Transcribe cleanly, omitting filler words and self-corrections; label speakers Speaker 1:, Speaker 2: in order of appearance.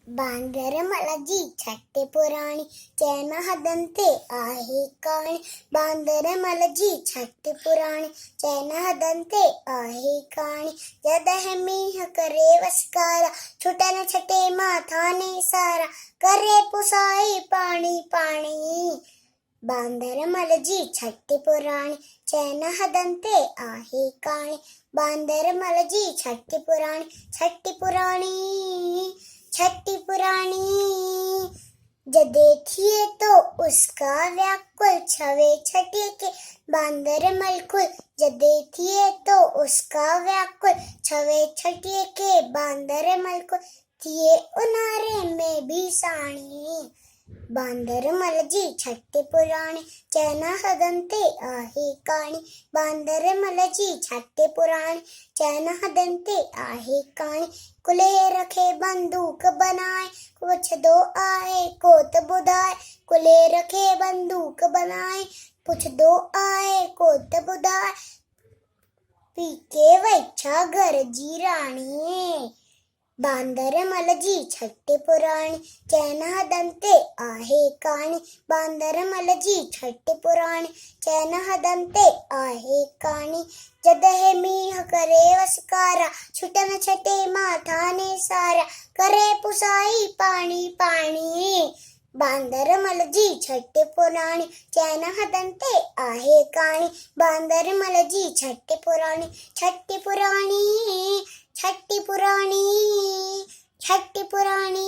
Speaker 1: बांदर मला जी छट्टे पुराणी चैन हदंते आहे कहाणी। बांदर मला जी छट्टे पुराणी चैन हदंते आहे कहाणी। जद है मीह करे वसकारा छुटे न छटे माथा ने सारा करे पुसाई पानी पानी। बांदर मला जी छट्टे पुराणी चैन हदंते आहे कहाणी। बांदर मला जी छट्टे पुराणी छट्टी पुराणी जब देखिए तो उसका व्याकुल छवे छठे के बांदर मलकुल। जब देखिए तो उसका व्याकुल छवे छठे के बांदर मलकुल। थिए उनारे में भी साणी। बांदर मला जी छट्टे पुराणी चैन हदंते आहे कहाणी। बांदर मला जी छट्टे पुराणी चैन हदंते आहे कहाणी। कुले रखे बंदूक बनाए कुछ दो आए कोत बुधाए। कुले रखे बंदूक बनाए कुछ दो आए कोत बुधाए। पीके वैच्छा गरजी राणी। बांदर मला जी छट्टे पुराणी चैन हदंते आहे कहाणी। बांदर मला जी छट्टे पुराणी चैन हदंते आहे कहाणी। जद है मीह करे वसकारा छुटे न छटे माथा ने सारा करे पुसाई पानी पानी। बांदर मला जी छट्टे पुराणी चैन हदंते आहे कहाणी। बांदर मला जी छट्टे पुराणी छट्टी पुराणी छट्टी पुराणी छट्टी पुराणी।